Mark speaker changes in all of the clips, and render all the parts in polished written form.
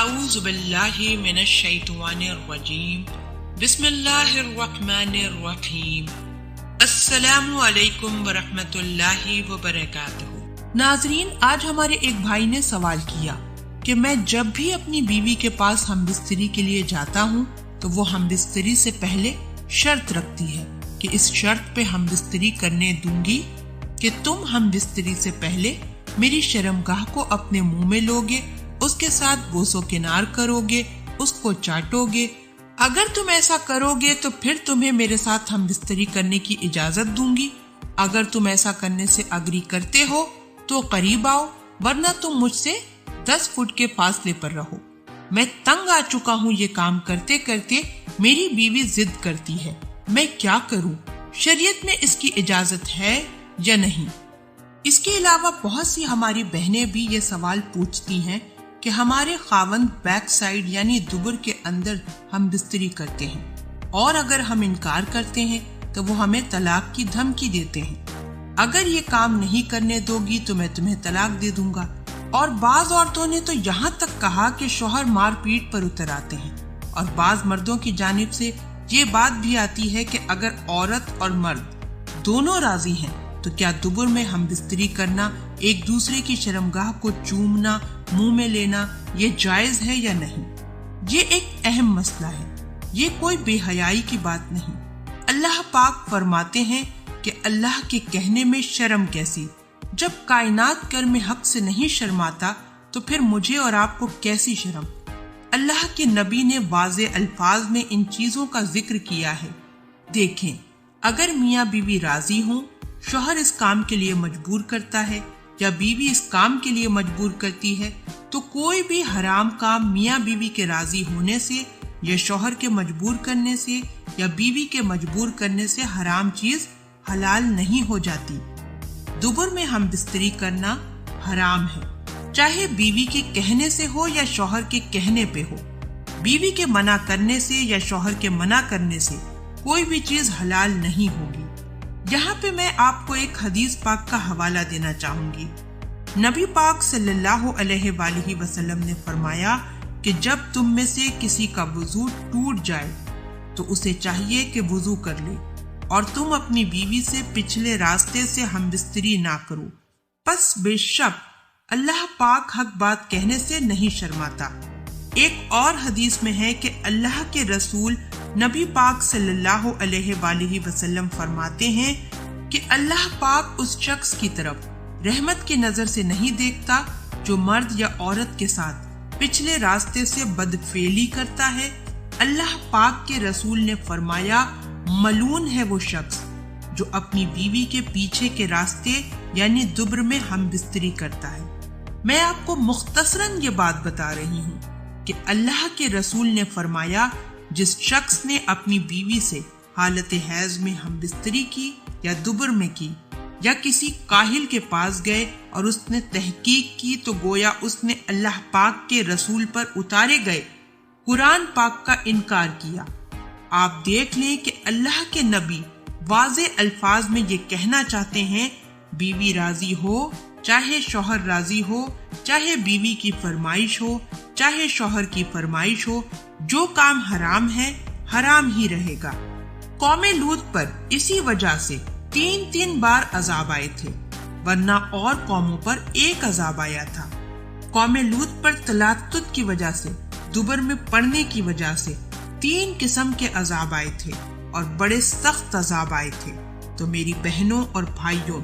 Speaker 1: اعوذ باللہ من الشیطان الرجیم بسم اللہ الرحمن الرحیم السلام علیکم ورحمۃ اللہ وبرکاتہ۔ ناظرین، آج ہمارے ایک بھائی نے سوال کیا کہ میں جب بھی اپنی بیوی کے پاس ہم بستری کے لیے جاتا ہوں تو وہ ہم بستری سے پہلے شرط رکھتی ہے کہ اس شرط پہ ہم بستری کرنے دوں گی کہ تم ہم بستری سے پہلے میری شرمگاہ کو اپنے منہ میں لوگے، اس کے ساتھ بوسو کنار کرو گے، اس کو چاٹو گے۔ اگر تم ایسا کرو گے تو پھر تمہیں میرے ساتھ ہم بستری کرنے کی اجازت دوں گی۔ اگر تم ایسا کرنے سے اگری کرتے ہو تو قریب آؤ، ورنہ تم مجھ سے 10 فٹ کے فاصلے پر رہو۔ میں تنگ آ چکا ہوں، یہ کام کرتے کرتے میری بیوی ضد کرتی ہے، میں کیا کروں؟ شریعت میں اس کی اجازت ہے یا نہیں؟ اس کے علاوہ بہت سی ہماری بہنیں بھی یہ سوال پوچھتی ہیں کہ ہمارے خاوند بیک سائیڈ یعنی دبر کے اندر ہم بستری کرتے ہیں، اور اگر ہم انکار کرتے ہیں تو وہ ہمیں طلاق کی دھمکی دیتے ہیں، اگر یہ کام نہیں کرنے دو گی تو میں تمہیں طلاق دے دوں گا۔ اور بعض عورتوں نے تو یہاں تک کہا کہ شوہر مار پیٹ پر اتر آتے ہیں، اور بعض مردوں کی جانب سے یہ بات بھی آتی ہے کہ اگر عورت اور مرد دونوں راضی ہیں تو کیا دبر میں ہم بستری کرنا، ایک دوسرے کی شرمگاہ کو چومنا، منہ میں لینا، یہ جائز ہے یا نہیں؟ یہ ایک اہم مسئلہ ہے، یہ کوئی بے حیائی کی بات نہیں۔ اللہ پاک فرماتے ہیں کہ اللہ کے کہنے میں شرم کیسی؟ جب کائنات گر میں حق سے نہیں شرماتا تو پھر مجھے اور آپ کو کیسی شرم؟ اللہ کے نبی نے واضح الفاظ میں ان چیزوں کا ذکر کیا ہے۔ دیکھیں، اگر میاں بیوی راضی ہوں، شوہر اس کام کے لیے مجبور کرتا ہے یا بیوی اس کام کے لیے مجبور کرتی ہے تو کوئی بھی حرام کام میاں بیوی کے راضی ہونے سے یا شوہر کے مجبور کرنے سے یا بیوی کے مجبور کرنے سے حرام چیز حلال نہیں ہو جاتی۔ دبر میں ہم بستری کرنا حرام ہے، چاہے بیوی کے کہنے سے ہو یا شوہر کے کہنے پہ ہو۔ بیوی کے منع کرنے سے یا شوہر کے منع کرنے سے کوئی بھی چیز حلال نہیں ہوگی۔ یہاں پہ میں آپ کو ایک حدیث پاک کا حوالہ دینا چاہوں گی۔ نبی پاک صلی اللہ علیہ وآلہ وسلم نے فرمایا کہ جب تم میں سے کسی کا وضو ٹوٹ جائے تو اسے چاہیے کہ وضو کر لے، اور تم اپنی بیوی سے پچھلے راستے سے ہم بستری نہ کرو، پس بے شک اللہ پاک حق بات کہنے سے نہیں شرماتا۔ ایک اور حدیث میں ہے کہ اللہ کے رسول نبی پاک صلی اللہ علیہ وآلہ وسلم فرماتے ہیں کہ اللہ پاک اس شخص کی طرف رحمت کی نظر سے نہیں دیکھتا جو مرد یا عورت کے ساتھ پچھلے راستے سے بدفعلی کرتا ہے۔ اللہ پاک کے رسول نے فرمایا، ملعون ہے وہ شخص جو اپنی بیوی کے پیچھے کے راستے یعنی دبر میں ہم بستری کرتا ہے۔ میں آپ کو مختصراً یہ بات بتا رہی ہوں کہ اللہ کے رسول نے فرمایا، جس شخص نے اپنی بیوی سے حالت حیض میں ہم بستری کی یا دبر میں کی، یا کسی کاہل کے پاس گئے اور اس نے تحقیق کی تو گویا اس نے اللہ پاک کے رسول پر اتارے گئے قرآن پاک کا انکار کیا۔ آپ دیکھ لیں کہ اللہ کے نبی واضح الفاظ میں یہ کہنا چاہتے ہیں، بیوی راضی ہو چاہے شوہر راضی ہو، چاہے بیوی کی فرمائش ہو چاہے شوہر کی فرمائش ہو، جو کام حرام ہے حرام ہی رہے گا۔ قوم لوط پر اسی وجہ سے 3 بار عذاب آئے تھے، ورنہ اور قوموں پر ایک عذاب آیا تھا۔ قوم لوط پر تلطف کی وجہ سے، دبر میں پڑنے کی وجہ سے 3 قسم کے عذاب آئے تھے، اور بڑے سخت عذاب آئے تھے۔ تو میری بہنوں اور بھائیوں،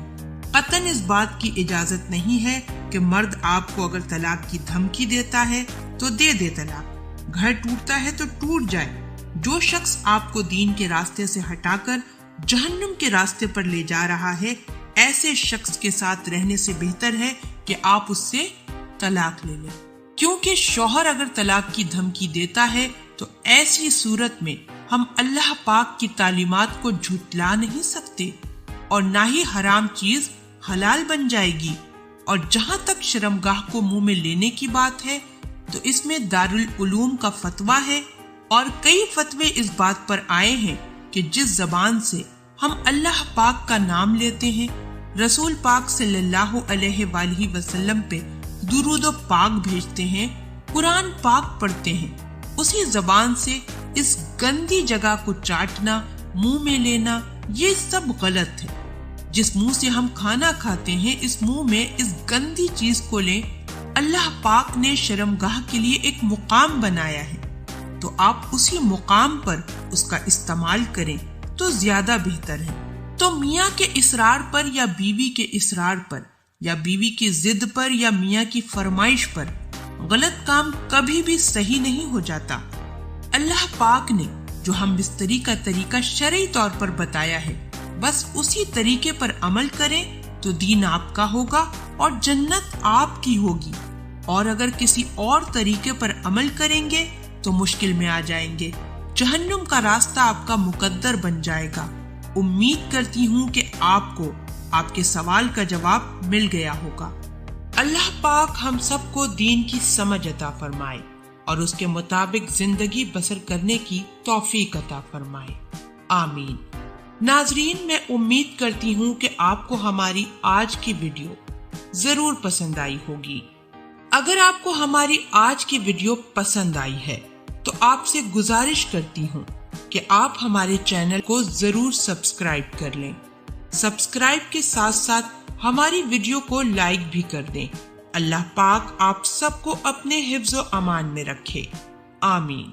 Speaker 1: قطعاً اس بات کی اجازت نہیں ہے کہ مرد آپ کو اگر طلاق کی دھمکی دیتا ہے تو دے دے طلاق، گھر ٹوٹتا ہے تو ٹوٹ جائے۔ جو شخص آپ کو دین کے راستے سے ہٹا کر جہنم کے راستے پر لے جا رہا ہے، ایسے شخص کے ساتھ رہنے سے بہتر ہے کہ آپ اس سے طلاق لے لیں، کیونکہ شوہر اگر طلاق کی دھمکی دیتا ہے تو ایسی صورت میں ہم اللہ پاک کی تعلیمات کو جھٹلا نہیں سکتے، اور نہ ہی حرام چیز حلال بن جائے گی۔ اور جہاں تک شرمگاہ کو منہ میں لینے کی بات ہے تو اس میں دارالعلوم کا فتویٰ ہے، اور کئی فتوے اس بات پر آئے ہیں کہ جس زبان سے ہم اللہ پاک کا نام لیتے ہیں، رسول پاک صلی اللہ علیہ وآلہ وسلم پہ درود و پاک بھیجتے ہیں، قرآن پاک پڑھتے ہیں، اسی زبان سے اس گندی جگہ کو چاٹنا، منہ میں لینا، یہ سب غلط ہے۔ جس منہ سے ہم کھانا کھاتے ہیں، اس منہ میں اس گندی چیز کو لیں۔ اللہ پاک نے شرمگاہ کے لیے ایک مقام بنایا ہے، تو آپ اسی مقام پر اس کا استعمال کریں تو زیادہ بہتر ہے۔ تو میاں کے اصرار پر یا بیوی کے اصرار پر یا بیوی کی ضد پر یا میاں کی فرمائش پر غلط کام کبھی بھی صحیح نہیں ہو جاتا۔ اللہ پاک نے جو ہم بستری کا طریقہ شرعی طور پر بتایا ہے، بس اسی طریقے پر عمل کریں تو دین آپ کا ہوگا اور جنت آپ کی ہوگی، اور اگر کسی اور طریقے پر عمل کریں گے تو مشکل میں آ جائیں گے، جہنم کا راستہ آپ کا مقدر بن جائے گا۔ امید کرتی ہوں کہ آپ کو آپ کے سوال کا جواب مل گیا ہوگا۔ اللہ پاک ہم سب کو دین کی سمجھ عطا فرمائے اور اس کے مطابق زندگی بسر کرنے کی توفیق عطا فرمائے، آمین۔ ناظرین، میں امید کرتی ہوں کہ آپ کو ہماری آج کی ویڈیو ضرور پسند آئی ہوگی۔ اگر آپ کو ہماری آج کی ویڈیو پسند آئی ہے تو آپ سے گزارش کرتی ہوں کہ آپ ہمارے چینل کو ضرور سبسکرائب کر لیں۔ سبسکرائب کے ساتھ ساتھ ہماری ویڈیو کو لائک بھی کر دیں۔ اللہ پاک آپ سب کو اپنے حفظ و امان میں رکھے، آمین۔